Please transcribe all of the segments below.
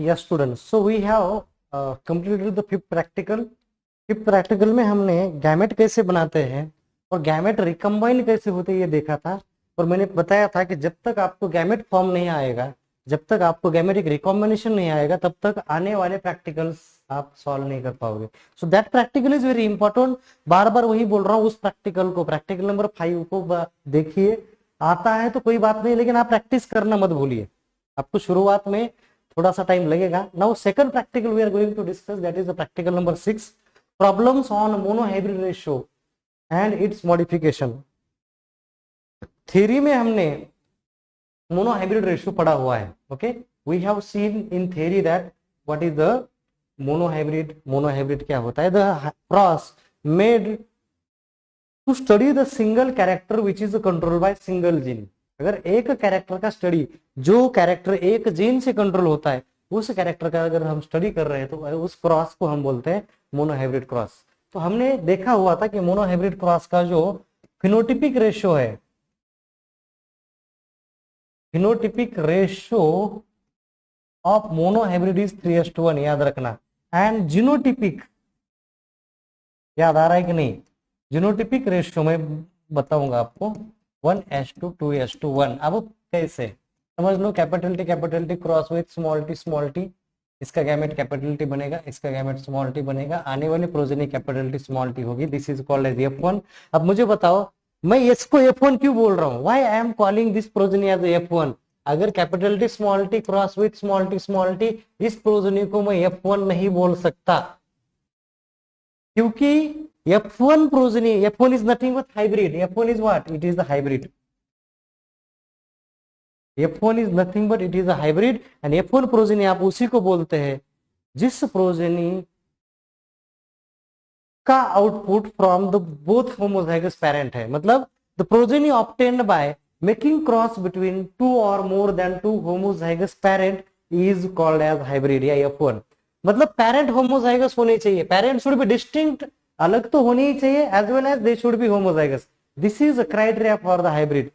Yes students, so we have completed the fifth practical. Fifth practical में हमने gamete कैसे बनाते हैं और गैमेट रिकम्बाइन कैसे होते हैं ये देखा था। और मैंने बताया था कि जब तक आपको गैमेट फॉर्म नहीं आएगा, जब तक आपको गैमेटिक रिकॉम्बिनेशन नहीं आएगा, तब तक आने वाले प्रैक्टिकल्स आप सॉल्व नहीं कर पाओगे। So that practical is very important. बार बार वही बोल रहा हूँ, उस प्रैक्टिकल को, प्रैक्टिकल नंबर 5 को देखिए। आता है तो कोई बात नहीं, लेकिन आप प्रैक्टिस करना मत भूलिए। आपको शुरुआत में थोड़ा सा टाइम लगेगा। Now second practical we are going to discuss, that is the practical number 6, problems on monohybrid ratio and its modification. Theory में हमने मोनोहाइब्रिड रेशियो पढ़ा हुआ है। Okay, we have seen in theory that what is the monohybrid. Monohybrid क्या होता है? The cross made to study the single character which is control by single gene. अगर एक कैरेक्टर का स्टडी, जो कैरेक्टर एक जीन से कंट्रोल होता है, उस कैरेक्टर का अगर हम स्टडी कर रहे हैं तो उस क्रॉस को हम बोलते हैं मोनोहाइब्रिड क्रॉस। तो हमने देखा हुआ था कि मोनोहाइब्रिड क्रॉस का जो फिनोटिपिक रेशियो है, phenotypic ratio of monohybrid is 3:1, याद रखना। एंड जीनोटिपिक, याद आ रहा है कि नहीं? जीनोटिपिक रेशियो में बताऊंगा आपको 1:2, 2:1। अब कैसे समझ लो, capital T cross with small T, इसका गैमेट कैपिटल टी बनेगा, इसका गैमेट स्मॉल टी बनेगा, आने वाली progeny capital T small T होगी। This is called as F1। अब मुझे बताओ, मैं इसको F1 क्यों बोल रहा हूं? Why I am calling this progeny as F1? अगर capital T cross with small T, इस प्रोजेनी को मैं F1 नहीं बोल सकता, क्योंकि F1 progeny, F1 is nothing but hybrid. F1 is what? It is the hybrid. F1 is nothing but it is a hybrid, and F1 progeny आप उसी को बोलते हैं जिस प्रोजेनी का output from the both homozygous parent है। मतलब the progeny obtained by making cross between 2 और more than 2 homozygous parent is called as hybrid या F1। मतलब पेरेंट होमोजाइगस होने चाहिए, पेरेंट शुड बी डिस्टिंक्ट, अलग तो होनी ही चाहिए, as well as they should be homozygous. This is a criteria for the hybrid.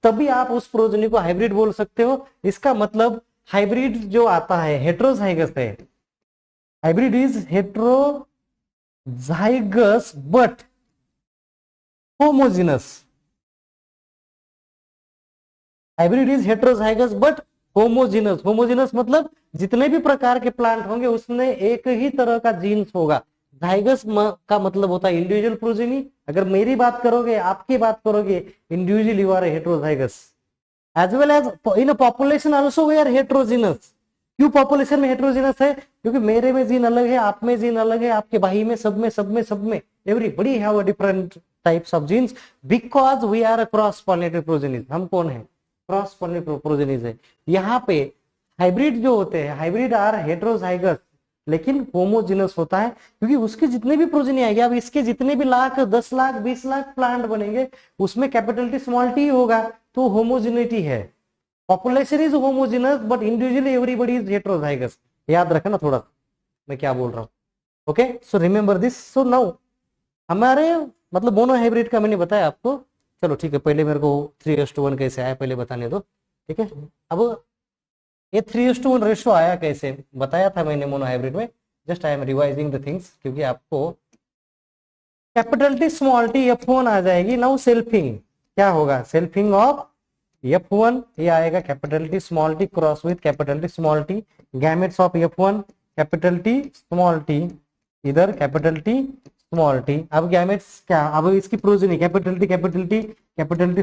तभी आप उस प्रोजेनी को हाइब्रिड बोल सकते हो। इसका मतलब हाइब्रिड जो आता है हेट्रोजाइगस है। Hybrid is heterozygous but homogeneous. Hybrid is heterozygous but homogeneous. Homogeneous मतलब जितने भी प्रकार के प्लांट होंगे उसमें एक ही तरह का जीन्स होगा। जाइगस का मतलब होता है इंडिविजुअल प्रोजेनी। अगर मेरी बात करोगे, आपकी बात करोगे, individual you are heterozygous. As well as in population also we are heterogenous. क्यों पॉपुलेशन में हेट्रोजिनस है? क्योंकि मेरे में जीन अलग है, आप में जीन अलग है, आपके भाई में, सब में everybody have a different types of genes, because we are a cross pollinated progenies. हम कौन है? क्रॉस पॉलिनेटेड प्रोजेनीज है। यहाँ पे हाइब्रिड जो होते हैं, हाइब्रिड आर हेट्रोजाइगस लेकिन होमोजिनस होता है, क्योंकि उसके जितने भी प्रोजेनी आएंगे, अब इसके जितने भी लाख, 10 लाख, 20 लाख प्लांट बनेंगे, उसमें कैपिटल टी स्मॉल टी होगा, तो होमोजिनिटी है। Population is homogeneous but individually everybody is heterozygous. याद रखना थोड़ा मैं क्या बोल रहा हूँ। Okay, so remember this. So now हमारे मतलब मोनो हाइब्रिड का मैंने बताया आपको। चलो ठीक है, पहले मेरे को 3:1 कैसे आया पहले बताने दो। ठीक है, अब ये 3:1 रेशियो आया कैसे बताया था मैंने मोनो हाइब्रिड में। Just I am revising the things, क्योंकि आपको capital T small T F1 आ जाएगी। नाउ सेल्फिंग क्या होगा? सेल्फिंग ऑफ F1 ये आएगा capital T small T cross with capital T small T. Gametes of F1 capital T small T, इधर capital T small T. अब gametes क्या? अब इसकी progeny capital T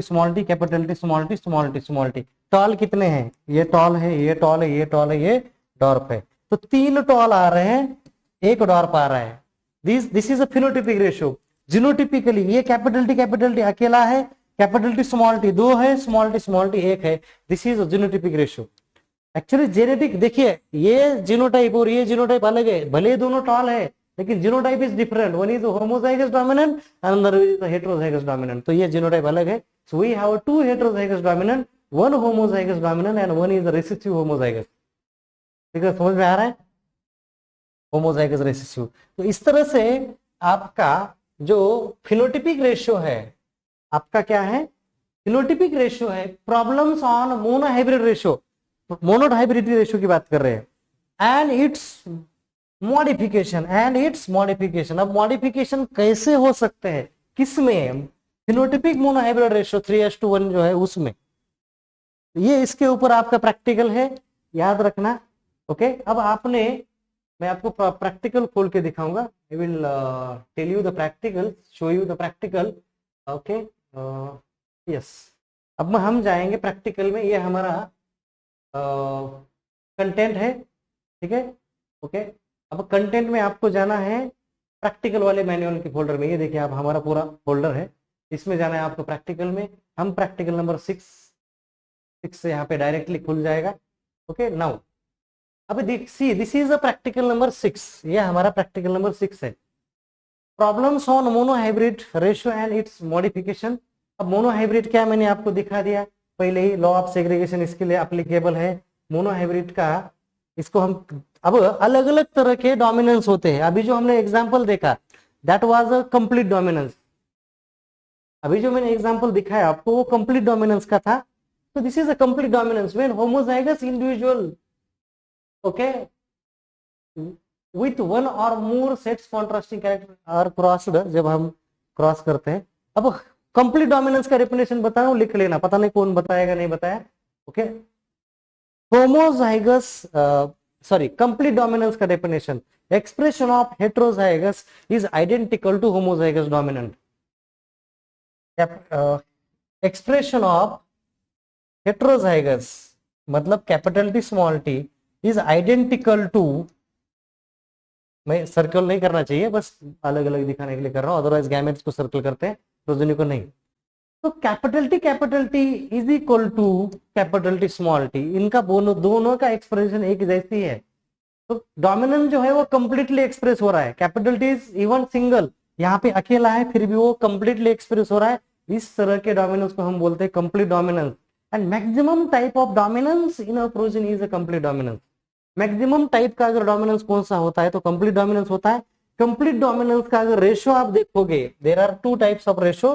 small T, capital T small T, small T small T. Tall कितने हैं? ये toll है, ये टॉल है, ये टॉल है, ये डॉर्फ है। तो 3 टॉल आ रहे हैं, 1 डॉर्फ आ रहा है। This is a phenotypic ratio. Genotypically ये कैपिटल टी अकेला है, कैपिटल टी स्मॉल टी 2 है, स्मॉल टी 1 है। This is genotypic ratio. Actually genetic देखिए, ये जीनोटाइप और ये जीनोटाइप अलग है, भले दोनों टॉल है लेकिन genotype is different. One is homozygous dominant, another is heterozygous dominant. तो ये जीनोटाइप अलग है। So we have 2 heterozygous dominant, 1 homozygous dominant and 1 is recessive homozygous. ठीक है, समझ में आ रहा है? Homozygous recessive. तो इस तरह से आपका जो फिनोटिपिक रेशियो है, आपका क्या है? फिनोटिपिक रेशियो है। Problems on monohybrid ratio, monohybrid ratio की बात कर रहे हैं। And its modification. अब मॉडिफिकेशन कैसे हो सकते हैं, किसमें? फिनोटिपिक मोनोहाइब्रिड रेशियो 3:1 जो है उसमें। ये इसके ऊपर आपका प्रैक्टिकल है, याद रखना। ओके, अब मैं आपको प्रैक्टिकल खोल के दिखाऊंगा। I will tell you the practical, show you the practical. Okay, yes, अब हम जाएंगे प्रैक्टिकल में। ये हमारा कंटेंट है, ठीक है। ओके, अब कंटेंट में आपको जाना है प्रैक्टिकल वाले मैनुअल के फोल्डर में। ये देखिए आप, हमारा पूरा फोल्डर है, इसमें जाना है आपको प्रैक्टिकल में। हम प्रैक्टिकल नंबर 6 से यहाँ पे डायरेक्टली खुल जाएगा। ओके, नाउ अभी see this is a practical number 6। ये हमारा प्रैक्टिकल नंबर 6 है, problems on monohybrid ratio and its modification. अब मोनोहाइब्रिड क्या, मैंने आपको दिखा दिया पहले ही, लॉ ऑफ सेग्रीगेशन इसके लिए एप्लीकेबल है। मोनोहाइब्रिड का इसको हम, अब अलग अलग तरह के डोमिनेंस होते हैं। अभी जो हमने एग्जांपल देखा that was a complete dominance. अभी जो मैंने एग्जांपल दिखाया आपको वो कंप्लीट डोमिनेंस का था। तो this is a complete dominance when homozygous individual, okay, with one or more sets contrasting character are crossed, जब हम क्रॉस करते हैं। अब कंप्लीट डोमिनेंस का डेफिनेशन बता रहा हूं, लिख लेना, पता नहीं कौन बताएगा नहीं बताया। Okay, homozygous sorry complete dominance का definition, expression of heterozygous is identical to homozygous dominant. Expression of heterozygous मतलब capital T small T is identical to, मैं सर्कल नहीं करना चाहिए, बस अलग अलग दिखाने के लिए कर रहा हूं, अदरवाइज गैमेट्स को सर्कल करते हैं, प्रोजेनी को नहीं। तो capital T is equal to capital T small T, इनका दोनों का एक्सप्रेशन एक जैसी है। तो डोमिनेंट जो है वो कंप्लीटली एक्सप्रेस हो रहा है, capital T is even single, यहाँ पे अकेला है फिर भी वो कंप्लीटली एक्सप्रेस हो रहा है। इस तरह के डोमिनेंस को हम बोलते हैं complete dominance. And maximum type of dominance in a progeny is a complete dominance. Maximum type का अगर डोमिनेंस कौन सा होता है तो कंप्लीट डोमिनेंस होता है। कंप्लीट डोमिनेंस का अगर रेशियो आप देखोगे, there are two types of ratio,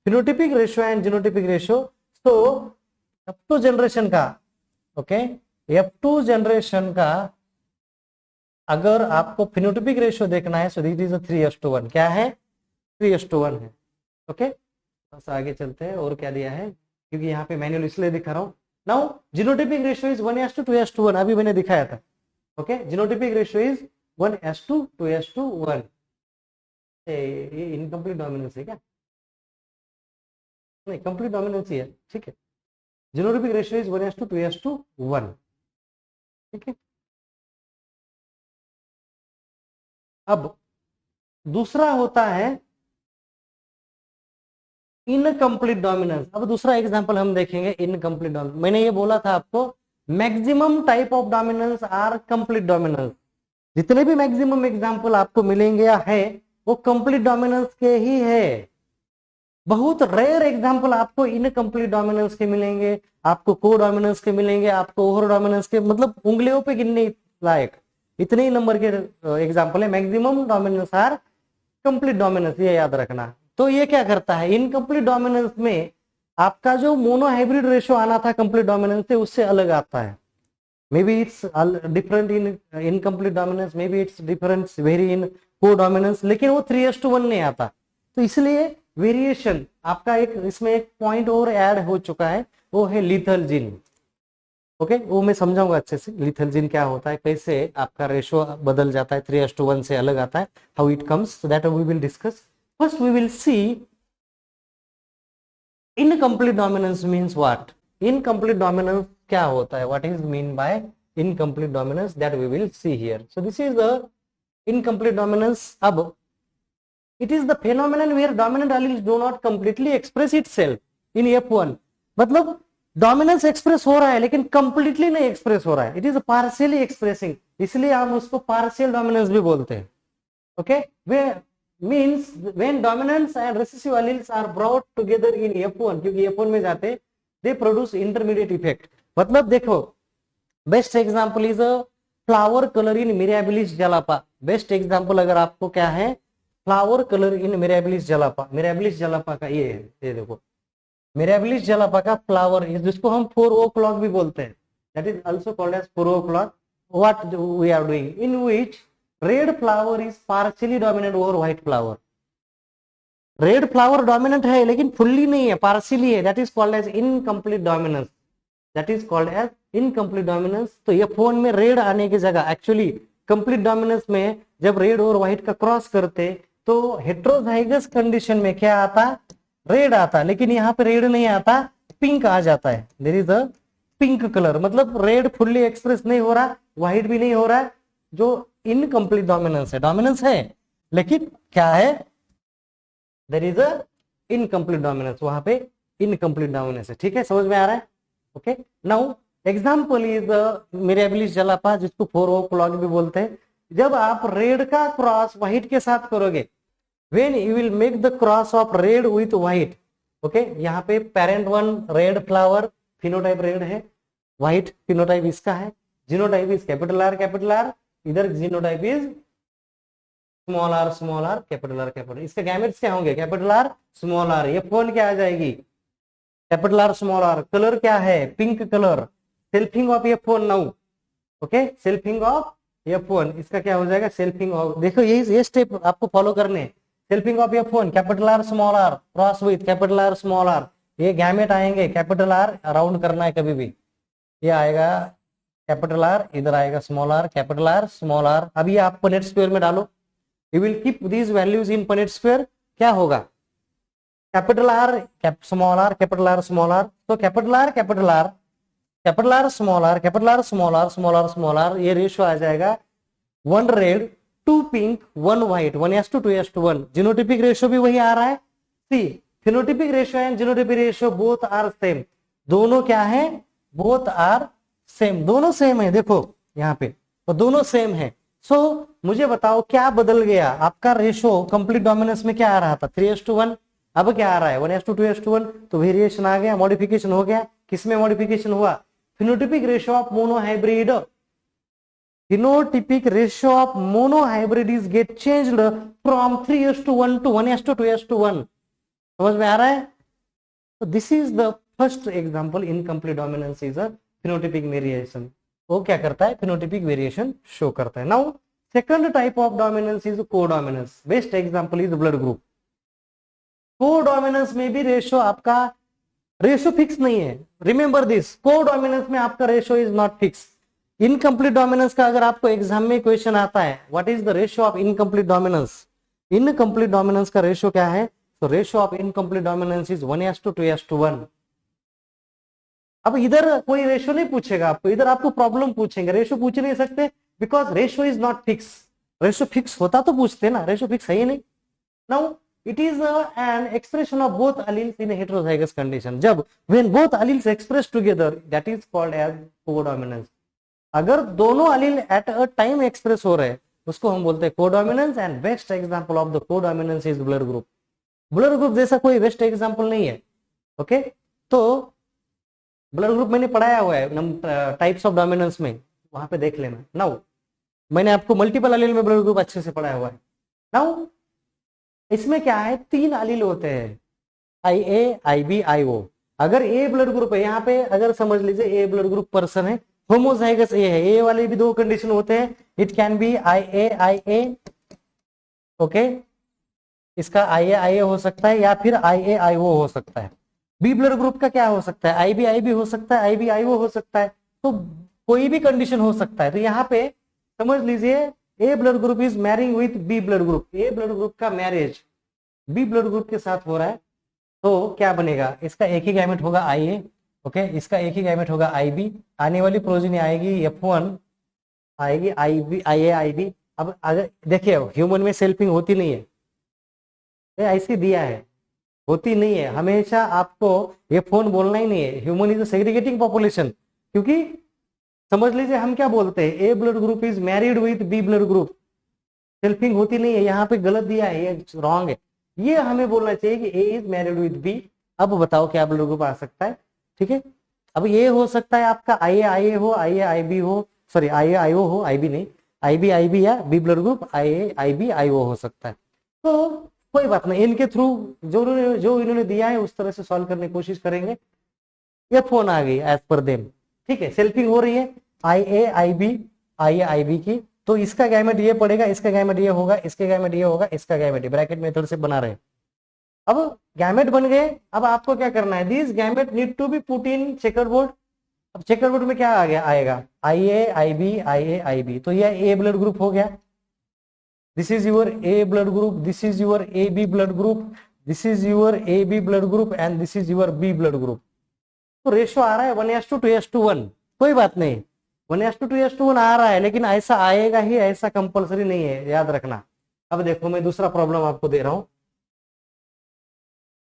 phenotypic ratio and genotypic ratio. तो F2 जनरेशन का, ओके, F2 जनरेशन का अगर आपको फिनोटिपिक रेशियो देखना है सो दिस इज 3:1। क्या है? 3:1 है। ओके, बस आगे चलते हैं, और क्या दिया है, क्योंकि यहाँ पे मैनुअल इसलिए दिखा रहा हूँ। Now genotypic ratio is 1:2:1। अभी मैंने दिखाया था। Okay, genotypic ratio is 1:2:1। ये इनकम्प्लीट डोमिनेंस है क्या? नहीं, कंप्लीट डोमिनेंस ही है, ठीक है। जीनोटिपिक रेशियो इज 1:2:1, ठीक है। अब दूसरा होता है इनकम्प्लीट डोमिनेंस। अब दूसरा एग्जांपल हम देखेंगे इनकम्प्लीट डोमिनेंस। मैंने ये बोला था आपको maximum type of dominance are complete dominance. जितने भी मैक्सिमम एग्जांपल आपको मिलेंगे या है वो कंप्लीट डोमिनेंस के ही है। बहुत रेयर एग्जांपल आपको इनकम्प्लीट डोमिनेंस के मिलेंगे, आपको को डोमिनेंस के मिलेंगे, आपको ओवर डोमिनेंस के, मतलब उंगलियों पे गिनने लायक इतने ही नंबर के एग्जांपल है। Maximum dominance are complete dominance, ये याद रखना। तो ये क्या करता है, इनकम्प्लीट डोमिनेंस में आपका जो मोनोहाइब्रिड रेशियो आना था कंप्लीट डोमिनेंस से उससे अलग आता है। Maybe it's different in incomplete dominance, maybe it's different very in codominance, लेकिन वो 3:1 नहीं आता। तो इसलिए वेरिएशन आपका एक इसमें एक पॉइंट और ऐड हो चुका है, वो है लीथल जीन। ओके, वो मैं समझाऊंगा अच्छे से लीथल जीन क्या होता है, कैसे आपका रेशियो बदल जाता है, 3:1 से अलग आता है, how it comes, so that we will discuss. First we will see incomplete dominance means what. Incomplete dominance क्या होता है, what is mean by incomplete dominance, that we will see here. So this is the incomplete dominance. अब it is the phenomenon where dominant alleles do not completely express itself in F1। मतलब dominance express हो रहा है लेकिन completely नहीं express हो रहा है, इट इज पार्शियली एक्सप्रेसिंग, इसलिए हम उसको पार्शियल डोमिनेंस भी बोलते हैं। Okay, way means when dominance and recessive alleles are brought together in F1, क्योंकि F1 में जाते दे प्रोड्यूस इंटरमीडिएट इफेक्ट। मतलब देखो, best example is a flower colour in mirabilis जलापा। Best example अगर आपको क्या है, फ्लावर कलर इन मिराबिलिस जलापा। मिराबिलिस जलापा का ये है, ये देखो, मिराबिलिस जलापा का फ्लावर, जिसको हम 4 o'clock भी बोलते हैं, that is also called as 4 o'clock। what we are doing, in which red flower is partially dominant over white flower. Red flower dominant है लेकिन फुल्ली नहीं है, पार्शियली है, that is called as incomplete dominance, that is called as incomplete dominance. तो ये phone में red आने की जगह एक्चुअली कंप्लीट डोमिनेंस में जब रेड और व्हाइट का क्रॉस करते तो हेट्रोजाइगस कंडीशन में क्या आता, रेड आता, लेकिन यहाँ पे रेड नहीं आता, पिंक आ जाता है, there is a pink colour, मतलब रेड फुल्ली एक्सप्रेस नहीं हो रहा, व्हाइट भी नहीं हो रहा, जो इनकम्प्लीट डोमिनेंस है, डोमिनेंस है लेकिन क्या है, there is a incomplete dominance, वहां पे इनकम्प्लीट डोमिनेंस है। ठीक है, समझ में आ रहा है? Okay, now example is Mirabilis jalapa, जिसको 4 o'clock भी बोलते हैं। जब आप रेड का क्रॉस व्हाइट के साथ करोगे, when you will make the cross of red with white, okay, यहाँ पे parent one red flower, phenotype red है, व्हाइट फिनोटाइप इसका है, जीनोटाइप इज कैपिटल आर, इधर genotype is small R capital. इसके गैमेट्स क्या होंगे, कैपिटल आर स्मॉल आर, ये फोन क्या आ जाएगी, capital R small R, colour क्या है, पिंक कलर, सेल्फिंग ऑफ ये phone now, okay, selfing of ये फोन, इसका क्या हो जाएगा, सेल्फिंग ऑफ, देखो ये स्टेप आपको फॉलो करने, सेल्फिंग ऑफ ये phone, capital R small R cross with capital R small R, ये गैमेट आएंगे, कैपिटल आर राउंड करना है कभी भी, ये आएगा कैपिटल आर, इधर आएगा small R, capital R small R. अभी आप पनेट स्क्वायर में डालो, you will keep these values in Punnett square, क्या होगा, capital R small R capital R small R, तो capital R small R capital R small R small R small R, ये ratio आ जाएगा 1 red 2 pink 1 white 1:2:1। Genotypic ratio भी वही आ रहा है, see phenotypic ratio and genotypic ratio both are same, दोनों क्या है, बोथ आर सेम, दोनों सेम है, देखो यहाँ पे तो दोनों सेम है। सो मुझे बताओ क्या बदल गया, आपका रेशियो कंप्लीट डोमिनेंस में क्या आ रहा था 3:1, अब क्या आ रहा है 1:2:1, तो वेरिएशन आ गया, मॉडिफिकेशन हो गया, किसमें मॉडिफिकेशन हुआ, phenotypic ratio of monohybrid, phenotypic ratio of monohybrid is get changed from 3:1 to 1:2:1। समझ में आ रहा है? तो this is the first example, incomplete dominance is a phenotypic variation, वो क्या करता है, फिनोटिपिक वेरिएशन शो करता है। Now second type of dominance is codominance, best example is blood group. Codominance में भी रेशियो आपका रेशियो फिक्स नहीं है, रिमेंबर दिस, कोडोमिनेंस में आपका ratio is not fix. Incomplete dominance का अगर आपको एग्जाम में क्वेश्चन आता है, what is the ratio of incomplete dominance, incomplete dominance का रेशियो क्या है, तो ratio of incomplete dominance is 1:2:1। अब इधर कोई रेशियो नहीं पूछेगा आपको, इधर आपको प्रॉब्लम पूछेंगे, रेशियो पूछ नहीं सकते because ratio is not fix, ratio fix होता तो पूछते ना, रेशियो फिक्स है ही नहीं। Now it is an expression of both alleles in a heterozygous condition, जब when both alleles express together, that is called as codominance। अगर दोनों अलील at a time express हो रहे हैं उसको हम बोलते हैं codominance, and best example of the codominance is blood group. Blood group जैसा कोई बेस्ट एग्जांपल नहीं है, ओके। तो ब्लड ग्रुप मैंने पढ़ाया हुआ है टाइप्स ऑफ डोमिनेंस में, वहां पे देख लेना। नाउ मैंने आपको मल्टीपल अलील में ब्लड ग्रुप अच्छे से पढ़ाया हुआ है। नाउ इसमें क्या है, 3 अलील होते हैं, IA IB IO। अगर ए ब्लड ग्रुप है, यहाँ पे अगर समझ लीजिए ए ब्लड ग्रुप पर्सन है, होमोजाइगस ए है, ए वाले भी 2 कंडीशन होते हैं, it can be IA okay, इसका IA हो सकता है या फिर IA हो सकता है। बी ब्लड ग्रुप का क्या हो सकता है, IB हो सकता है, IB हो सकता है, तो कोई भी कंडीशन हो सकता है। तो यहाँ पे समझ लीजिए A blood group is marrying with B blood group, A blood group का मैरिज बी ब्लड ग्रुप के साथ हो रहा है, तो क्या बनेगा, इसका एक ही गैमेट होगा IA, ओके, इसका एक ही गैमेट होगा IB, आने वाली प्रोजेनी आएगी F1 आएगी IA IB। अब अगर देखिए ह्यूमन में सेल्फिंग होती नहीं है, ऐसे दिया है, होती नहीं है, हमेशा आपको F1 बोलना ही नहीं है, human is a segregating population, क्योंकि समझ लीजिए हम क्या बोलते हैं, A blood group is married with B blood group, selfing होती नहीं है, यहाँ पे गलत दिया है, ये रॉन्ग है, ये हमें बोलना चाहिए कि ए इज मैरिड विथ बी। अब बताओ क्या ब्लड ग्रुप आ सकता है, ठीक है। अब ये हो सकता है आपका IA हो, IB हो, सॉरी IO हो, IB नहीं, IB या B blood group IB IO हो सकता है। तो कोई बात नहीं, इनके थ्रू जो इन्होंने दिया है उस तरह से सॉल्व करने की कोशिश करेंगे। F1 आ गई एज पर देम, ठीक है, सेल्फिंग हो रही है, IA IB आई बी की, तो इसका गैमेट ये पड़ेगा, इसका गैमेट ये होगा, इसके गैमेट ये होगा, इसका गैमेट, ब्रैकेट मेथड से बना रहे। अब गैमेट बन गए, अब आपको क्या करना है, this gamete need to be put in checker board. अब चेकर बोर्ड में क्या आ गया आएगा, आई ए आई B I A I B, तो यह ए ब्लड ग्रुप हो गया, this is your A blood group, this is your A B blood group, this is your A B blood group and this is your B blood group. तो ratio आ रहा है 1:2:1, कोई बात नहीं, 1:2:1 आ रहा है, लेकिन ऐसा आएगा ही, ऐसा कंपलसरी नहीं है, याद रखना। अब देखो मैं दूसरा प्रॉब्लम आपको दे रहा हूं,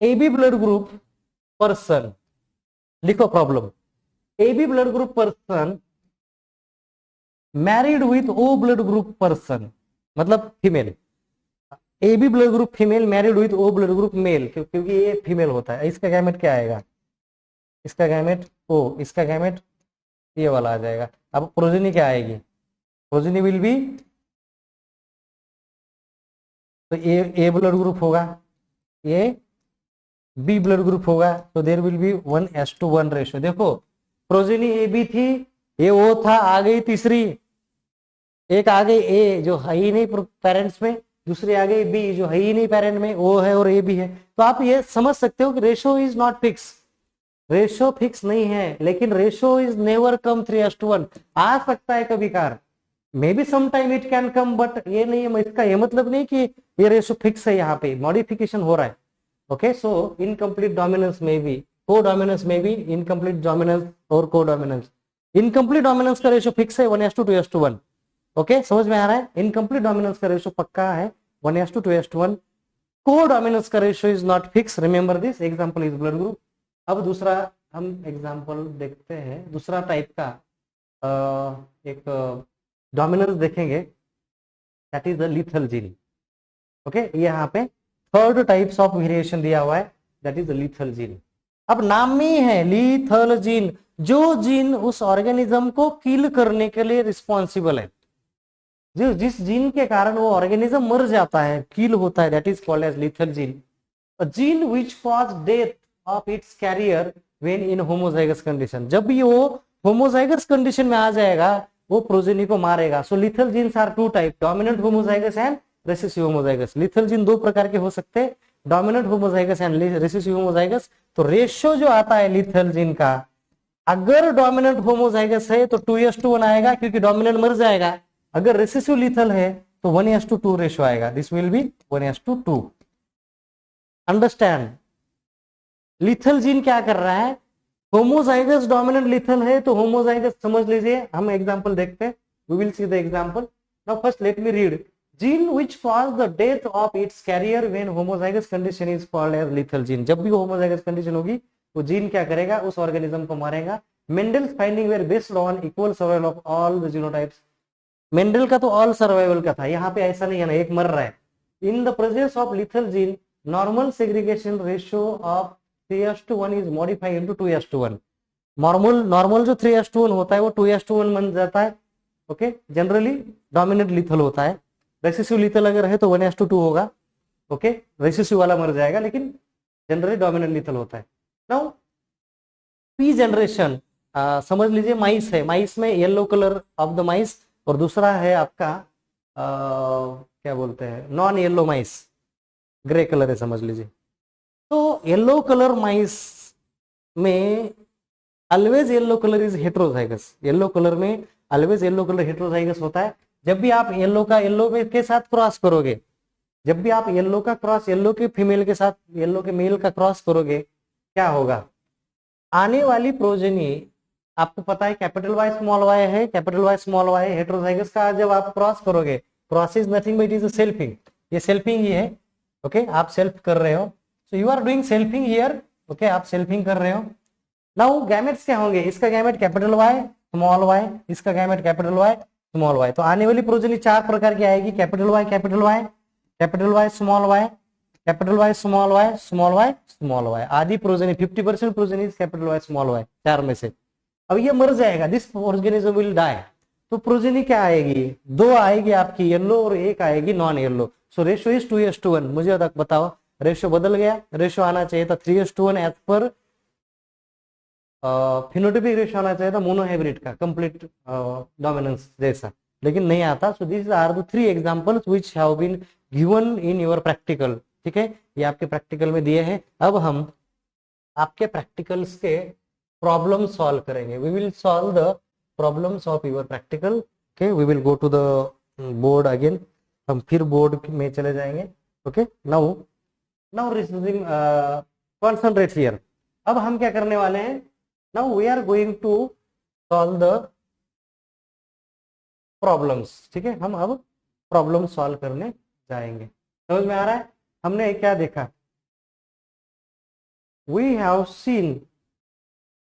A B blood group person, लिखो problem, A B blood group person married with O blood group person, मतलब female, A B blood group female married with O blood group male, क्योंकि ये फीमेल होता है। इसका गैमेट क्या आएगा, इसका गैमेट ओ, इसका गैमेट ये वाला आ जाएगा। अब प्रोजेनी क्या आएगी, प्रोजेनी विल बी, तो ए ब्लड ग्रुप होगा, ये बी ब्लड ग्रुप होगा, तो देर विल बी 1:1 रेशियो। देखो प्रोजेनी ए बी थी, ये ओ था, आ गई तीसरी, एक आ गई ए जो है ही नहीं पेरेंट्स में, दूसरी आ गई बी जो है ही नहीं पेरेंट में, ओ है और ए भी है। तो आप ये समझ सकते हो कि ratio is not fix, ratio fix नहीं है, लेकिन रेशियो इज नेवर कम 3:1, आ सकता है कभी कार, maybe some time it can come, but ये नहीं है, इसका ये मतलब नहीं कि ये रेशियो फिक्स है, यहाँ पे मॉडिफिकेशन हो रहा है। ओके, सो इनकम्प्लीट डोमिनेंस में भी, को डोमिनेंस में भी, इनकम्प्लीट डोमिनेंस और को डोमिनेंस, इनकम्प्लीट डोमिनेंस का रेशियो फिक्स है 1:2:1। ओके, समझ में आ रहा है, इनकम्प्लीट डोमिनेंस का रेशियो पक्का है 1:2:1, को डोमिनेंस का ratio is not fix, remember this, example is blood group. अब दूसरा हम एग्जांपल देखते हैं, दूसरा टाइप का एक डोमिनेंस देखेंगे, that is the lethal gene. Okay, यहाँ पे थर्ड टाइप्स ऑफ वेरिएशन दिया हुआ है, that is the lethal gene. अब नाम में ही है लीथल जीन, जो जीन उस ऑर्गेनिज्म को किल करने के लिए रिस्पॉन्सिबल है, जो जिस जीन के कारण वो ऑर्गेनिज्म मर जाता है, किल होता है, that is called as lethal gene. A gene which cause death of its carrier when in homozygous condition, जब भी वो होमोजाइगस कंडीशन में आ जाएगा वो प्रोजेनी को मारेगा। So lethal genes are two type, dominant homozygous and recessive homozygous. Lethal gene दो प्रकार के हो सकते हैं, dominant homozygous and recessive homozygous. तो रेशियो जो आता है लीथल जीन का, अगर डोमिनेंट होमोजाइगस है तो 2:1 आएगा, क्योंकि डोमिनेंट मर जाएगा। अगर रेसेसिव लीथल है तो 1:2 रेशियो आएगा, this will B 1:2। Understand, lethal gene क्या कर रहा है, होमोजाइगस डोमिनेंट लीथल है तो होमोजाइगस समझ लीजिए, हम एग्जांपल देखते हैं, we will see the example. Now first let me read, gene which cause the death of its carrier when homozygous condition is called as lethal gene. जब भी homozygous condition होगी वो जीन क्या करेगा, उस ऑर्गेनिज्म को मारेगा। Mendel's finding were based on equal survival of all the genotypes. Mendel का तो ऑल सर्वाइवल का था, यहाँ पे ऐसा नहीं है ना, एक मर रहा है। In the presence of lethal gene, normal segregation ratio of 3:1 is modified into 2:1। Normal जो 3:1 होता है वो 2:1 बन जाता है। ओके, जनरली डोमिनेंट लीथल होता है, रेसेसिव लीथल अगर है तो 1:2 होगा। ओके, रेसेसिव वाला मर जाएगा, लेकिन जनरली डोमिनेंट लीथल होता है। नाउ पी जनरेशन, समझ लीजिए माइस है, माइस में येलो कलर ऑफ द माइस, और दूसरा है आपका क्या बोलते हैं, नॉन येलो माइस, ग्रे कलर है समझ लीजिए। तो येलो कलर माइस में always yellow colour is heterozygous, yellow colour में ऑलवेज येलो कलर हेट्रोजाइगस होता है। जब भी आप येलो का येलो के साथ क्रॉस करोगे, जब भी आप येलो का क्रॉस येलो के फीमेल के साथ येलो के मेल का क्रॉस करोगे, क्या होगा, आने वाली प्रोजेनी, आपको पता है कैपिटल वाई स्मॉल वाई है, capital Y small Y heterozygous का जब आप क्रॉस करोगे, cross is nothing but is selfing, ये सेल्फिंग ही है। ओके, आप सेल्फ कर रहे हो, so you are doing selfing here. Okay, आप सेल्फिंग कर रहे हो। नाउ गैमेट्स क्या होंगे, इसका gamete capital Y small Y, इसका gamete capital Y small Y. तो आने वाली प्रोजेनी चार प्रकार की आएगी, capital Y capital Y, capital Y small Y, capital Y small Y, small Y small Y. आधी progeny 50% progeny is capital Y small Y, चार में से। अब ये मर जाएगा, दिस ऑर्गेनिज्म विल डाई। तो प्रोजेनी क्या आएगी, दो आएगी आपकी येलो और एक आएगी non yellow. So ratio is 2:1। मुझे बताओ, रेशियो बदल गया, रेशियो आना चाहिए था 3:1 एज पर फिनोटाइपिक रेशियो आना चाहिए था मोनोहाइब्रिड का कंप्लीट डोमिनेंस जैसा। लेकिन नहीं आता। So this are the 3 examples which have been given in your practical. ठीक है, ये आपके प्रैक्टिकल में दिए हैं। अब हम आपके प्रैक्टिकल्स के प्रॉब्लम सॉल्व करेंगे। We will solve the problems of your practical. Okay, we will go to the board again. हम फिर बोर्ड में चले जाएंगे। Okay, now now receiving concentrate here. अब हम क्या करने वाले हैं, now we are going to solve the problems. ठीक है, हम अब प्रॉब्लम सॉल्व करने जाएंगे। समझ में आ रहा है? हमने क्या देखा, we have seen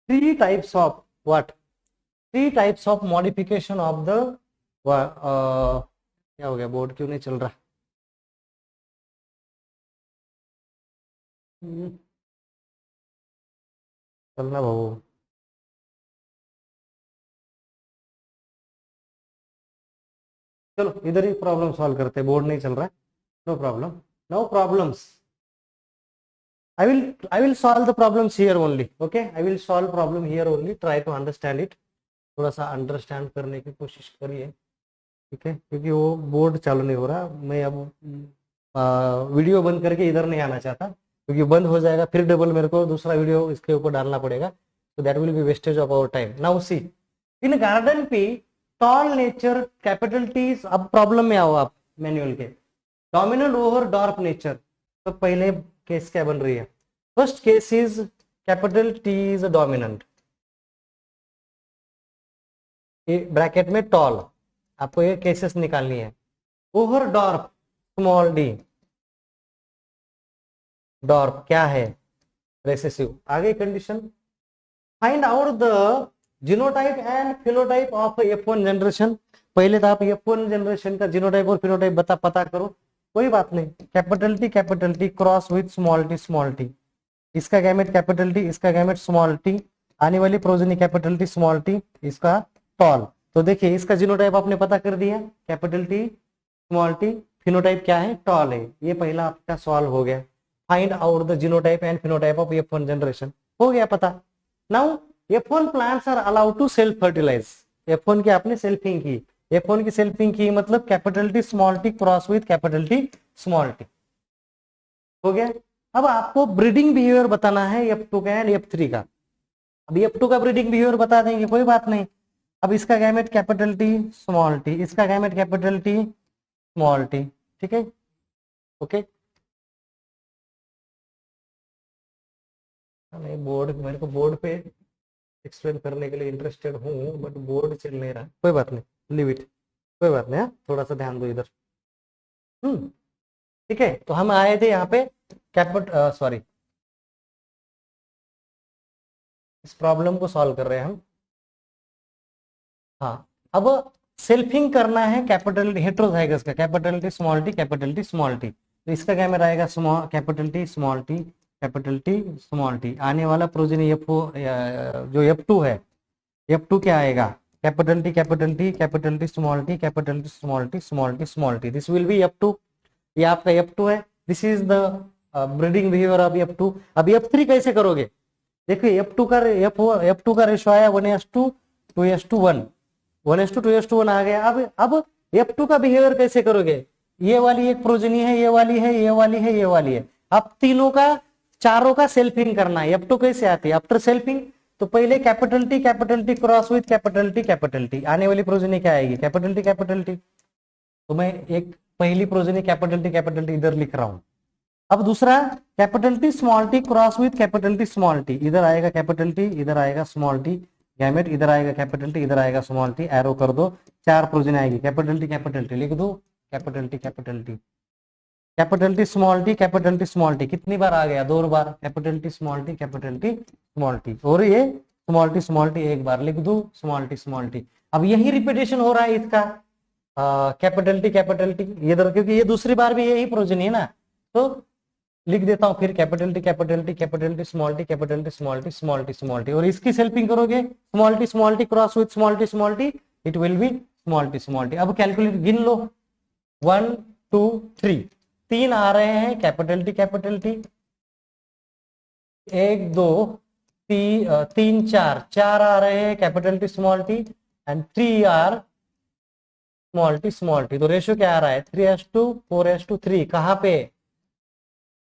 3 types of what, 3 types of modification of the क्या हो गया, बोर्ड क्यों नहीं चल रहा? चलना भाऊ। चलो इधर ही प्रॉब्लम सॉल्व करते हैं, बोर्ड नहीं चल रहा है। No problem, no problems. I will solve the problems here only. Okay, I will solve problem here only. Try to understand it. थोड़ा सा अंडरस्टैंड करने की कोशिश करिए। ठीक है, क्योंकि वो बोर्ड चालू नहीं हो रहा। मैं अब वीडियो बंद करके इधर नहीं आना चाहता, क्योंकि बंद हो जाएगा फिर डबल मेरे को दूसरा वीडियो इसके ऊपर डालना पड़ेगा। तो that will be wastage of our time. Now see, in garden pea tall nature capital T. अब प्रॉब्लम में आओ आप मैनुअल के। Dominant over dwarf nature. तो पहले केस क्या बन रही है? First case is capital T is dominant, bracket में टॉल। आपको ये केसेस निकालनी है। Over dwarf small D. Dwarf क्या है? रेसेसिव। आगे condition, find out the genotype and phenotype of F1 generation. पहले तो आप F1 जनरेशन का जीनोटाइप और फिनोटाइप पता करो। कोई बात नहीं, capital T cross with small T. इसका गैमेट कैपिटल टी, इसका गैमेट स्मॉल टी। आने वाली progeny capital T small T, इसका टॉल। तो देखिए इसका जीनोटाइप आपने पता कर दिया, capital T small T. Phenotype क्या है? टॉल है। ये पहला आपका सॉल्व हो गया। Find out the genotype and phenotype of F1 generation, हो गया पता। Now F1 plants are allowed to self fertilize. F1 की आपने सेल्फिंग की। F1 की सेल्फिंग की मतलब capital T small T cross with capital T small T, हो गया। अब आपको ब्रीडिंग बिहेवियर बताना है F2 का एंड F3 का। अब F2 का ब्रीडिंग बिहेवियर बता देंगे, कोई बात नहीं। अब इसका gamete capital T small T, इसका gamete capital T small T. ठीक है, ओके। नहीं, बोर्ड मेरे को बोर्ड पे एक्सप्लेन करने के लिए इंटरेस्टेड हूँ, बट बोर्ड चल नहीं रहा। कोई बात नहीं, लिव इट, कोई बात नहीं। थोड़ा सा ध्यान दो इधर। ठीक है, तो हम आए थे यहाँ पे सॉरी, इस प्रॉब्लम को सॉल्व कर रहे हैं हम। हाँ, अब सेल्फिंग करना है कैपिटल हेट्रोजाइगस का, capital T small T capital T small T. तो इसका क्या मेरा आएगा? Small capital T small T capital T small T. आने वाला प्रोजेनी जो F2 है, F2 क्या आएगा? Capital T capital T capital T small T capital T small T small T small T. This will B F2। ये आपका F2 है। This is the breeding behaviour of F2। अब F3 कैसे करोगे? देखिए F2 का रेशो आया 1:2 2:1, 1:2 2:1 आ गया। अब F2 का बिहेवियर कैसे करोगे? ये वाली एक प्रोजेनी है, ये वाली है, ये वाली है, ये वाली है। अब तीनों का, चारों का सेल्फिंग करना है। F2 कैसे आती है? आफ्टर सेल्फिंग तो पहले capital T cross with capital T. आने वाली प्रोजेनी क्या आएगी? Capital T. तो मैं एक पहली प्रोजेनी कैपिटल टी इधर लिख रहा हूं। अब दूसरा capital T cross with capital T small T. इधर आएगा कैपिटल टी, इधर आएगा स्मॉल टी गैमेट, इधर आएगा कैपिटल टी, इधर आएगा स्मॉल टी। एरो कर दो, 4 प्रोजेनी आएगी। कैपिटल टी लिख दो, capital T capital T small T. कितनी बार आ गया? 2 बार। Capital T small T. और ये स्मॉल टी एक बार लिख दो, स्मॉल टी। अब यही रिपीटेशन हो रहा है इसका, कैपिटल टी इधर, क्योंकि ये दूसरी बार भी यही प्रोजेनी है ना। तो लिख देता हूं फिर कैपिटल टी स्मॉल टी। और इसकी सेल्फिंग करोगे small T cross with small T, it will be small T. अब कैलकुलेट, गिन लो, 1 2 3, 3 आ रहे हैं कैपिटल टी। 1 2 3 4 आ रहे हैं capital T small T, and 3 R small T, तो रेशियो क्या आ रहा है 3:4:3, कहाँ पे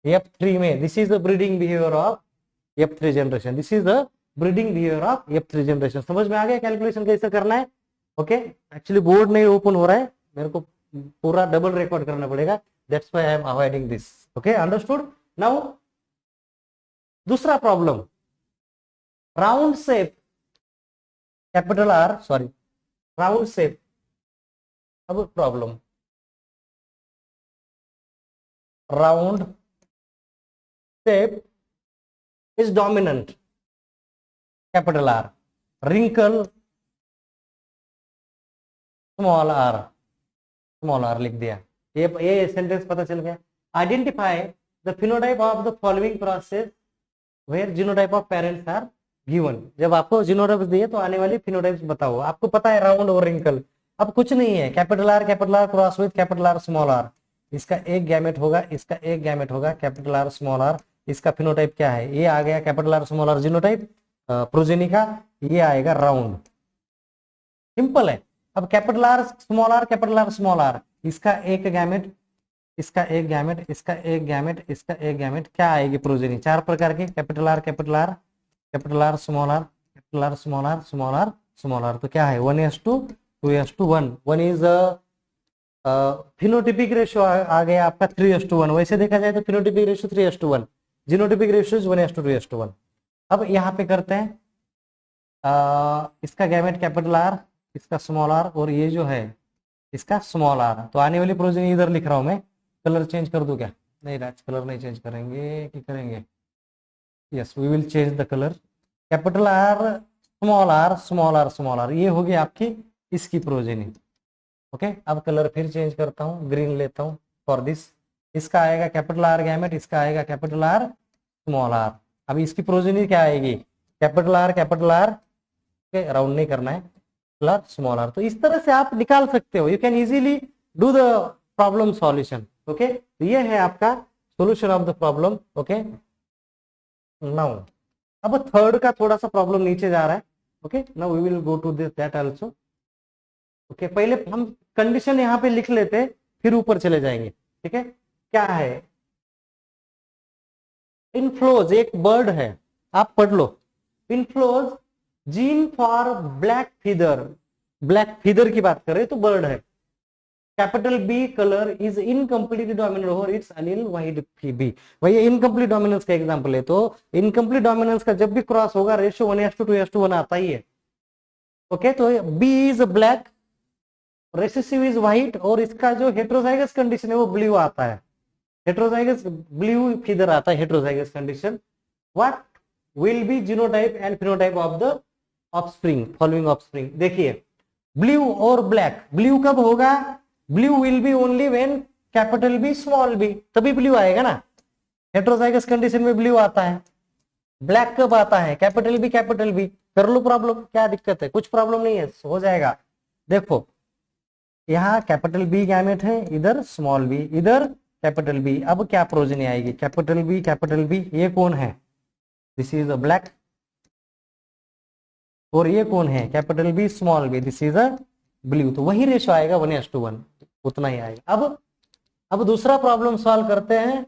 F3 में। This is the breeding behaviour of F3 generation, this is the breeding behaviour of F3 generation. समझ में आ गया कैलकुलेशन कैसे करना है? ओके, एक्चुअली बोर्ड नहीं ओपन हो रहा है, मेरे को पूरा डबल रिकॉर्ड करना पड़ेगा, that's why I am avoiding this. Okay, understood. Now दूसरा problem, round shape, capital R, sorry round shape. अब problem, round shape is dominant, capital R, wrinkle small r लिख दिया। ये सेंटेंस पता चल गया। Identify the phenotype of the following process where genotype of parents are given. जब आपको genotype दिए तो आने वाली फिनोटाइप्स बताओ। आपको पता है राउंड और रिंकल, अब कुछ नहीं है, capital R cross with capital R small R, इसका एक गैमेट होगा, इसका एक गैमेट होगा, कैपिटल आर स्मॉल आर। इसका फिनोटाइप क्या है? ये आ गया capital R small R genotype progeny का, ये आएगा राउंड। सिंपल है। अब कैपिटल आर स्मॉल आर, इसका एक गैमेट, इसका एक गैमेट, इसका एक गैमेट, इसका एक गैमेट, क्या आएगी प्रोजेनी? चार प्रकार के, capital R capital R, capital R small R, capital R small R, small R small R, तो क्या है 1:2, 2:1। 1 इज फिनोटिपिक रेशियो आ गया आपका 3:1। वैसे देखा जाए तो फिनोटिपिक रेशियो 3:1, जीनोटिपिक रेशियो 1:2:1। अब यहाँ पे करते हैं इसका गैमेट कैपिटल आर, इसका स्मॉल आर, और ये जो है इसका स्मॉल आर। तो आने वाली प्रोजेनी इधर लिख रहा हूं मैं। कलर चेंज कर दूं क्या? नहीं राज, कलर नहीं चेंज करेंगे, क्या करेंगे? Yes, we will change the colour. Capital R small R small R small R, ये होगी आपकी इसकी प्रोजेनी। ओके, अब कलर फिर चेंज करता हूँ, ग्रीन लेता हूँ फॉर दिस। इसका आएगा कैपिटल आर गैमेट, इसका आएगा कैपिटल आर स्मॉल आर। अब इसकी प्रोजेनी क्या आएगी? कैपिटल आर, राउंड नहीं करना है, कैपिटल आर स्मॉल आर। तो इस तरह से आप निकाल सकते हो, you can easily do the problem solution. Okay, तो ये है आपका solution of the problem. Okay, now अब थर्ड का थोड़ा सा प्रॉब्लम नीचे जा रहा है। Okay, now we will go to this that also. Okay, पहले हम कंडीशन यहाँ पे लिख लेते, फिर ऊपर चले जाएंगे। ठीक है, क्या है? इनफ्लोज एक बर्ड है, आप पढ़ लो। In fowls gene for black feather की बात करें तो बर्ड है। Capital B colour is incomplete dominant over its allele white B. वही इनकम्प्लीट डोमिनेंस का एग्जांपल है। तो इनकम्प्लीट डोमिनेंस का जब भी क्रॉस होगा रेशियो 1:2:1 आता ही है। ओके, तो B is black, recessive is white, और इसका जो हेट्रोजाइगस कंडीशन है वो ब्लू आता है। हेट्रोजाइगस ब्लू फीदर आता है, heterozygous condition. What will be genotype and phenotype of the offspring, following offspring. देखिए, ब्लू और ब्लैक, ब्लू कब होगा? Blue will be only when capital B small B, तभी ब्लू आएगा ना। हेट्रोजाइगस कंडीशन में ब्लू आता है। ब्लैक कब आता है? Capital B. कर लो प्रॉब्लम, क्या दिक्कत है? कुछ प्रॉब्लम नहीं है, हो जाएगा। देखो, यहाँ कैपिटल बी गैमेट है, इधर स्मॉल बी, इधर कैपिटल बी। अब क्या प्रोजेनी आएगी? कैपिटल बी, ये कौन है? This is a black. और ये कौन है? Capital B small B, this is a blue. तो वही रेशियो आएगा 1:1, उतना ही आएगा। अब दूसरा प्रॉब्लम सॉल्व करते हैं,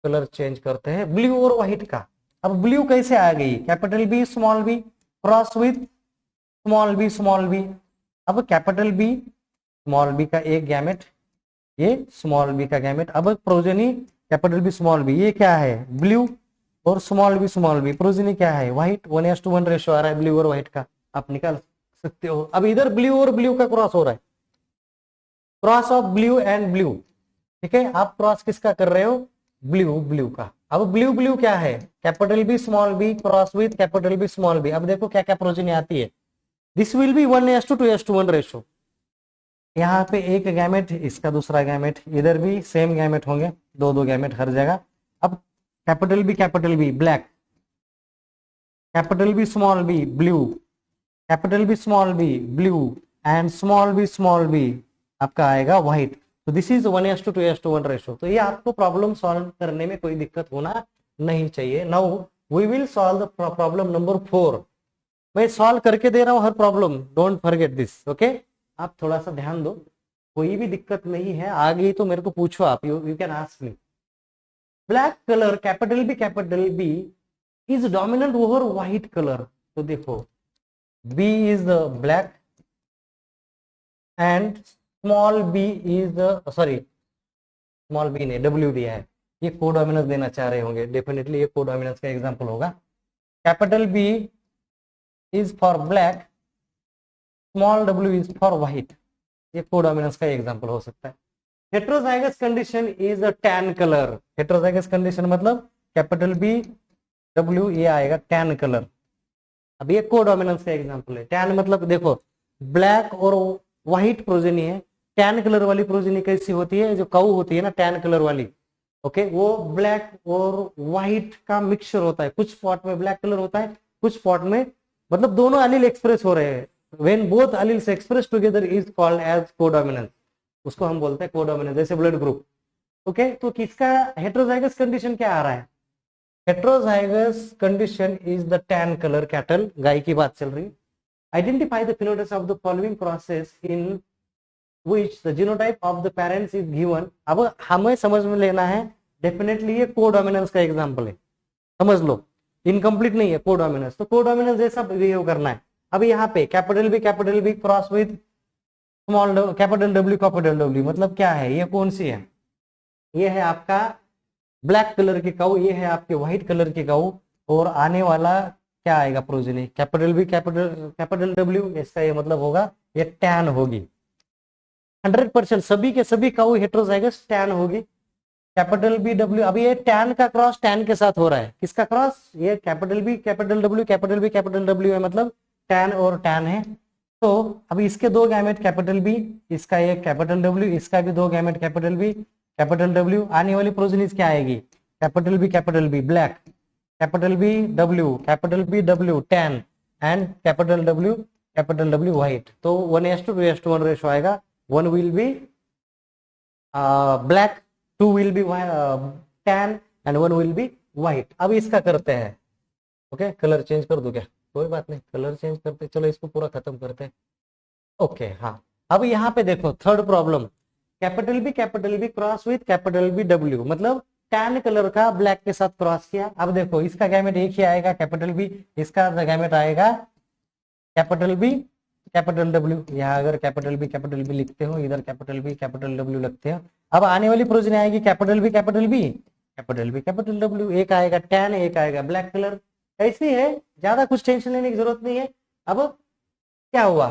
कलर चेंज करते हैं ब्लू और व्हाइट का। अब ब्लू कैसे आ गई? Capital B small B cross with small B. अब कैपिटल बी स्मॉल बी का एक गैमेट, ये स्मॉल बी का गैमेट। अब progeny capital B small B, ये क्या है? ब्लू और स्मॉल बी, प्रोजेनी क्या है? व्हाइट। 1:1 रेशियो आ रहा है ब्लू और व्हाइट का, आप निकाल सकते हो। अब इधर ब्लू और ब्लू का क्रॉस हो रहा है, cross of blue and blue. ठीक है, आप क्रॉस किसका कर रहे हो? ब्लू का। अब ब्लू क्या है? Capital B small B cross with capital B small B. अब देखो क्या क्या प्रोजेनी आती है। This will be 1:2:1 ratio. यहाँ पे एक गैमेट, इसका दूसरा गैमेट, इधर भी सेम गैमेट होंगे, दो गैमेट हर जगह। अब capital B black, capital B small B blue, capital B small B blue, and small B आपका आएगा व्हाइट। तो दिस इज 1:2:1 रेशियो। तो ये आपको प्रॉब्लम सॉल्व करने में कोई दिक्कत होना नहीं चाहिए। Now we will solve the problem number 4। मैं सॉल्व करके दे रहा हूं हर problem, don't forget this. Okay, आप थोड़ा सा ध्यान दो, कोई भी दिक्कत नहीं है, आ गई तो मेरे को पूछो आप, you can ask me. Black colour capital B is dominant over white colour. तो देखो B is the black and small B is the, sorry small B नहीं, डब्ल्यू दिया है, ये कोडोमिनेंस देना चाह रहे होंगे, डेफिनेटली ये कोडोमिनेंस का एग्जांपल होगा। Capital B is for black, small W is for white, ये कोडोमिनेंस का एग्जांपल हो सकता है। Heterozygous condition is a tan colour. Heterozygous condition मतलब कैपिटल बी डब्ल्यू, ये आएगा टैन कलर। अब ये कोडोमिनेंस का एग्जांपल है। टैन मतलब देखो ब्लैक और व्हाइट प्रोजेनी है, टैन कलर वाली प्रोजेनी कैसी होती है, जो काऊ होती है ना टैन कलर वाली, ओके, वो ब्लैक और व्हाइट का मिक्सचर होता है, कुछ स्पॉट में ब्लैक कलर होता है, कुछ स्पॉट में, मतलब दोनों एलील एक्सप्रेस हो रहे हैं, when both alleles express together is called as codominance, उसको हम बोलते हैं कोडोमिनेंस, जैसे ब्लड ग्रुप। ओके, तो किसका हेट्रोजाइगस कंडीशन क्या आ रहा है? Heterozygous condition is the tan colour cattle, गाय की बात चल रही है। Identify the phenotypes of the following process in which the genotype of the parents is given। अब हमें समझ में लेना है, डेफिनेटली ये कोडोमिनेंस का एग्जांपल है, समझ लो, इनकम्प्लीट नहीं है कोडोमिनेंस, तो कोडोमिनेंस जैसा बिहेव करना है। अब यहाँ पे capital B cross with small capital W, मतलब क्या है, ये कौन सी है? ये है आपका ब्लैक कलर की काऊ, ये है आपके व्हाइट कलर की काऊ, और आने वाला क्या आएगा प्रोजेनी, कैपिटल डब्ल्यू, इसका ये मतलब होगा ये टैन होगी। 100% सभी के सभी काऊ हेट्रोजाइगस टैन होगी। कैपिटल बी डब्ल्यू, अभी ये टैन का क्रॉस टैन के साथ हो रहा है, किसका क्रॉस? ये कैपिटल बी कैपिटल डब्ल्यू है, मतलब टैन और टैन है। तो अभी इसके दो गैमेट कैपिटल बी, इसका एक कैपिटल डब्ल्यू, इसका भी दो gamete capital B capital W, आने वाली प्रोजेनिस क्या आएगी? Capital B black, capital B W tan, and capital W white. तो 1:2:1 रेशो आएगा, 1 will be black, 2 will be tan and 1 will be white। अब इसका करते हैं, ओके, कलर चेंज कर दो क्या? कोई बात नहीं, कलर चेंज करते, चलो इसको पूरा खत्म करते हैं। ओके, हाँ, अब यहाँ पे देखो third problem, capital B cross with capital B W, मतलब टैन कलर का ब्लैक के साथ क्रॉस किया। अब देखो इसका गैमेट एक ही आएगा कैपिटल बी, इसका गैमेट आएगा कैपिटल बी कैपिटल डब्ल्यू। यहाँ अगर कैपिटल बी लिखते हो, इधर कैपिटल डब्ल्यू लगते हो। अब आने वाली प्रोजेनी आएगी कैपिटल बी कैपिटल डब्ल्यू, एक आएगा टैन, एक आएगा ब्लैक कलर। ऐसी है, ज्यादा कुछ टेंशन लेने की जरूरत नहीं है। अब क्या हुआ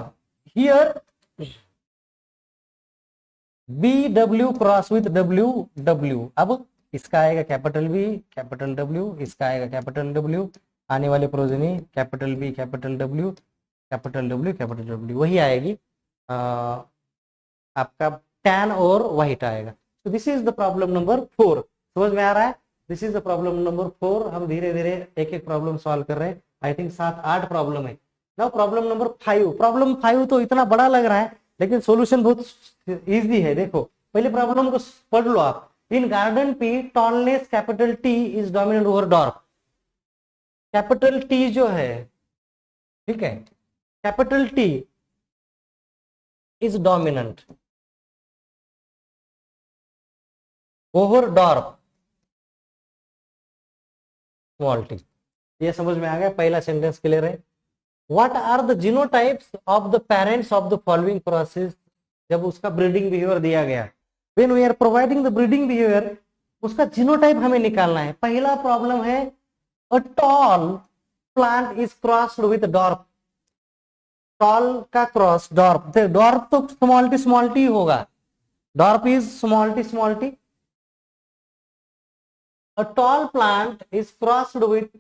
here, B W cross with W, अब इसका आएगा कैपिटल बी कैपिटल डब्ल्यू, इसका आएगा कैपिटल डब्ल्यू, आने वाली progeny capital B capital W वही आएगी, आपका टैन और व्हाइट आएगा। तो this is the problem number 4, समझ में आ रहा है? This is the problem number 4। हम धीरे धीरे एक एक प्रॉब्लम सॉल्व कर रहे हैं, आई थिंक 7-8 प्रॉब्लम है। Now problem number 5। प्रॉब्लम 5 तो इतना बड़ा लग रहा है, लेकिन सॉल्यूशन बहुत इजी है। देखो पहले प्रॉब्लम को पढ़ लो आप। In garden pea tallness capital T is dominant over dwarf. Capital T जो है, ठीक है, capital T is dominant over dwarf small T. ये समझ में आ गया? पहला सेंटेंस क्लियर है। What are the genotypes of the parents of the following process, जब उसका ब्रीडिंग बिहेवियर दिया गया, when we are providing the breeding behaviour, उसका जीनोटाइप हमें निकालना है। पहला प्रॉब्लम है, a tall plant is crossed with dwarf. Tall का क्रॉस डॉर्फ, डॉर्फ तो स्मॉल टी होगा, dwarf is small T. A tall plant is crossed with,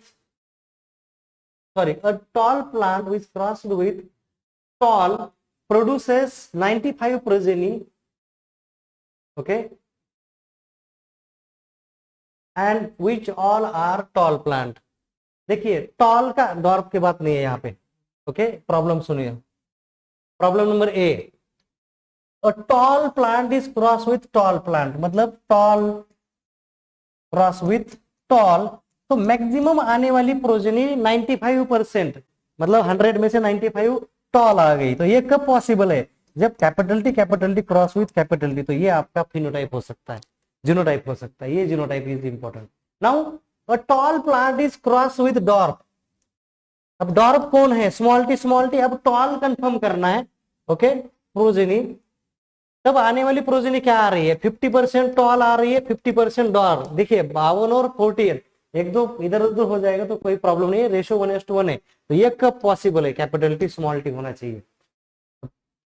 a tall plant is crossed with tall produces 95 progeny, okay, and which all are tall plant। देखिए toll का, dwarf की बात नहीं है यहाँ पे, ओके। प्रॉब्लम सुनिए, problem number A, a tall plant is crossed with tall plant, मतलब टॉल क्रॉस विथ टॉल, तो मैक्सिमम आने वाली प्रोजेनी 95%, मतलब 100 में से 95 टॉल आ गई। तो ये कब पॉसिबल है? जब capital T cross with capital T, तो ये आपका फिनोटाइप हो सकता है, जीनोटाइप हो सकता है। ये genotype is important. Now a tall plant is cross with dwarf. अब डॉर्फ कौन है? Small T. अब टॉल कंफर्म करना है, ओके, प्रोजेनी। तब आने वाली प्रोजेनी क्या आ रही है? 50% टॉल आ रही है, 50% डॉर्फ। देखिए 52 और 48, एक दो इधर उधर हो जाएगा तो कोई प्रॉब्लम नहीं है, रेशियो 1:1 है। तो ये कब पॉसिबल है? कैपिटल टी स्मॉल टी होना चाहिए।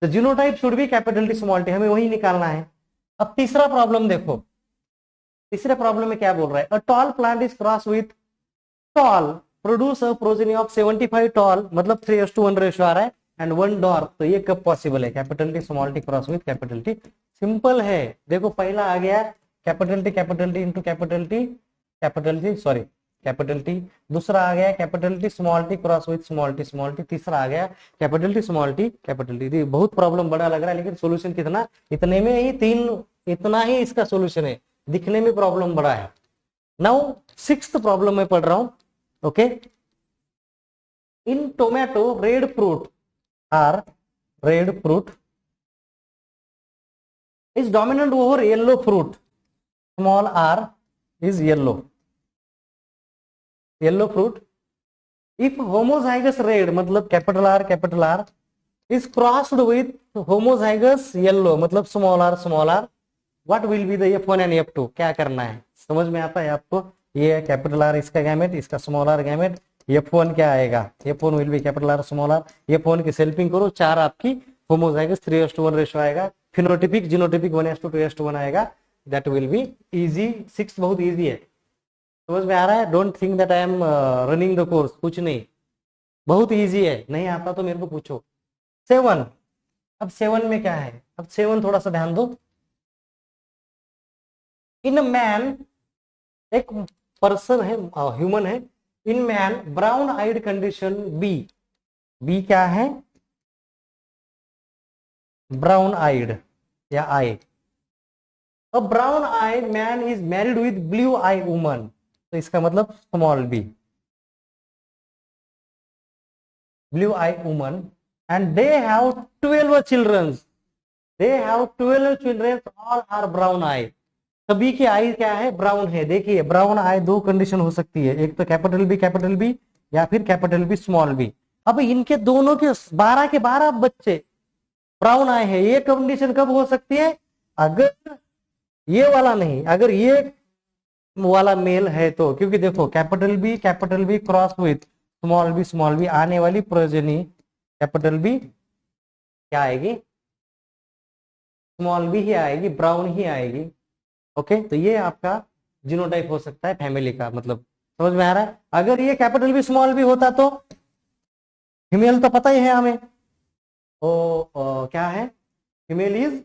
तो जीनोटाइप शुड भी कैपिटल टी स्मॉल टी, हमें वही निकालना है। अब तीसरा प्रॉब्लम देखो, तीसरे प्रॉब्लम में क्या बोल रहा है? A tall plant is cross with tall produce a progeny of 75 tall, मतलब 3:1 रेशियो आ रहा है, एंड 1 डॉर्फ। तो ये कब पॉसिबल है? Capital T small T cross with capital T. Simple है, देखो पहला आ गया capital T into capital T sorry capital T. दूसरा आ गया capital T small T cross with small T. तीसरा आ गया capital T small T capital T. बहुत problem बड़ा लग रहा है, लेकिन सोल्यूशन कितना? इतने में ही तीन, इतना ही इसका सोल्यूशन है, दिखने में प्रॉब्लम बड़ा है। नाउ सिक्स्थ प्रॉब्लम में पढ़ रहा हूं, okay. In tomato red fruit is dominant over yellow fruit. Small r is yellow fruit. If homozygous red, मतलब capital R is crossed with homozygous yellow, मतलब small r, what will be the F1 and F2? क्या करना है? समझ में आता है आपको? ये कैपिटल R इसका गैमेट, इसका स्मॉल r गैमेट। F1 क्या आएगा? F1 will be capital R small r। F1 की सेल्फिंग करो, 4 आपकी होमोजाइगस 3:1 रेशियो आएगा। फिनोटिपिक जीनोटिपिक 1:2 आएगा। That will be easy. 6 बहुत इजी है, समझ में आ रहा है? Don't think that I am running the course, कुछ नहीं, बहुत इजी है। नहीं आता तो मेरे को पूछो। 7, अब 7 में क्या है? अब 7 थोड़ा सा ध्यान दो। इन मैन, एक पर्सन है, ह्यूमन है। In man brown eyed condition B क्या है? ब्राउन आइड या eye. A brown eye man is married with blue eye woman, तो इसका मतलब small B, blue eye woman, and they have 12 children. All are brown eye. सभी की आई क्या है? ब्राउन है। देखिए ब्राउन आई दो कंडीशन हो सकती है, एक तो कैपिटल बी या फिर कैपिटल बी स्मॉल बी। अब इनके दोनों के 12 के 12 बच्चे ब्राउन आई है। ये कंडीशन कब हो सकती है? अगर ये वाला नहीं, अगर ये वाला मेल है तो। क्योंकि देखो capital B cross with small B, आने वाली प्रोजेनी कैपिटल बी क्या आएगी? स्मॉल बी ही आएगी, ब्राउन ही आएगी। ओके, तो ये आपका जीनोटाइप हो सकता है फैमिली का, मतलब समझ में आ रहा है? अगर ये कैपिटल बी स्मॉल बी होता तो फीमेल तो पता ही है हमें, क्या है? फीमेल इज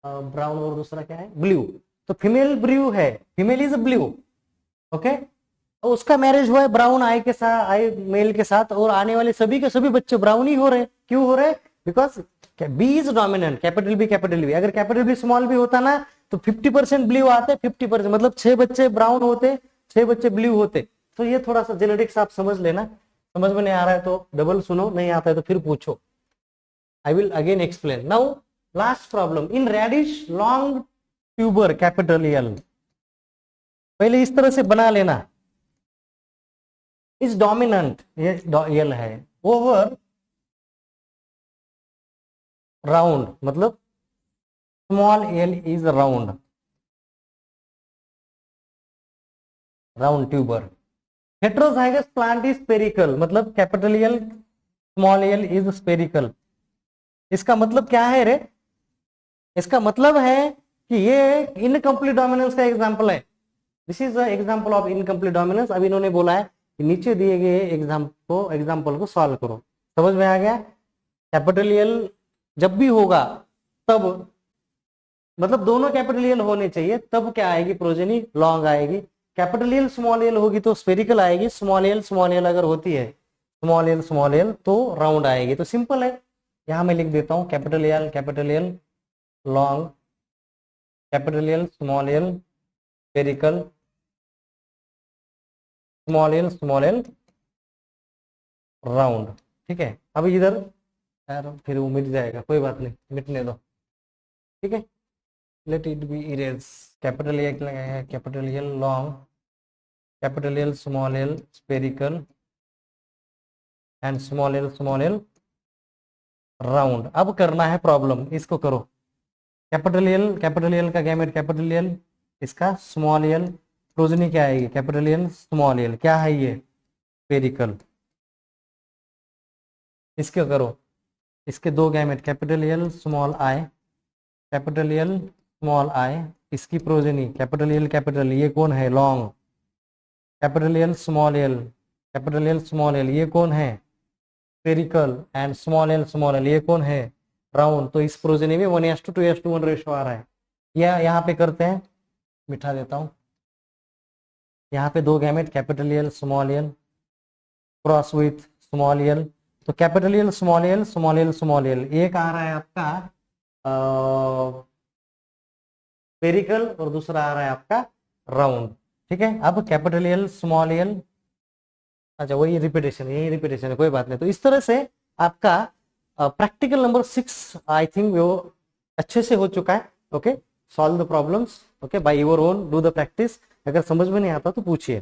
ब्राउन और दूसरा क्या है? ब्लू। तो फीमेल ब्लू है, फीमेल इज ब्लू, ओके। तो उसका मैरिज हुआ है ब्राउन आई के साथ, आई मेल के साथ, और आने वाले सभी के सभी बच्चे ब्राउन ही हो रहे। क्यों हो रहे? Because B is dominant, capital B. अगर कैपिटल बी स्मॉल बी होता ना तो 50% ब्लू आते, 50% मतलब 6 बच्चे ब्राउन होते, 6 बच्चे ब्लू होते। तो ये थोड़ा सा जेनेटिक्स आप समझ लेना। समझ में नहीं आ रहा है तो डबल सुनो, नहीं आता है तो फिर पूछो। I will again explain. Now last problem. In radish long tuber capital L, पहले इस तरह से बना लेना। इज डोमिनेंट, ये एल है, ओवर राउंड, मतलब small L is round tuber. Heterozygous plant is spherical, मतलब capital L small L is spherical. इसका मतलब क्या है रे? इसका मतलब है कि ये इनकम्प्लीट डोमिनेंस का एग्जांपल है। This is example of incomplete dominance. अब इन्होंने बोला है कि नीचे दिए गए एग्जांपल को सॉल्व करो। समझ में आ गया? कैपिटल एल जब भी होगा तब, मतलब दोनों कैपिटल एल होने चाहिए, तब क्या आएगी? प्रोजेनी लॉन्ग आएगी। कैपिटल एल स्मॉल एल होगी तो स्पेरिकल आएगी। स्मॉल एल अगर होती है स्मॉल एल तो राउंड आएगी। तो सिंपल है, यहां मैं लिख देता हूं capital L long, capital L small L spherical, small L round. ठीक है, अब इधर यार फिर वो मिट जाएगा, कोई बात नहीं, मिटने दो, ठीक है। Let it be erase. Capital A लगाया, capital L long, capital L small L spherical and small L round. अब करना है प्रॉब्लम, इसको करो। कैपिटल एल का गैमेट कैपिटल एल, इसका स्मॉल एल, प्रोजनी क्या आएगी, कैपिटल एल स्मॉल एल, क्या है ये, स्पेरिकल। इसके करो, इसके दो gamete capital L small I, capital L small I, इसकी प्रोजनी कैपिटल ये कौन है, long, capital L small L, capital L small L, ये कौन है, स्फेरिकल, एंड स्मॉल एल ये कौन है, राउंड। तो इस प्रोजेनी में 1:2:1 रेशो आ रहा है। या यहाँ पे करते हैं, मिठा देता हूँ, यहाँ पे दो gamete capital L small L cross with small L, तो capital L small L small L small L, एक आ रहा है आपका स्फेरिकल और दूसरा आ रहा है आपका राउंड, ठीक है। अब कैपिटल एल स्मॉल एल, अच्छा वही रिपीटेशन, यही रिपीटेशन है, कोई बात नहीं। तो इस तरह से आपका प्रैक्टिकल नंबर 6 आई थिंक वो अच्छे से हो चुका है। Okay, solve the problems, okay, by your own, do the practice. अगर समझ में नहीं आता तो पूछिए।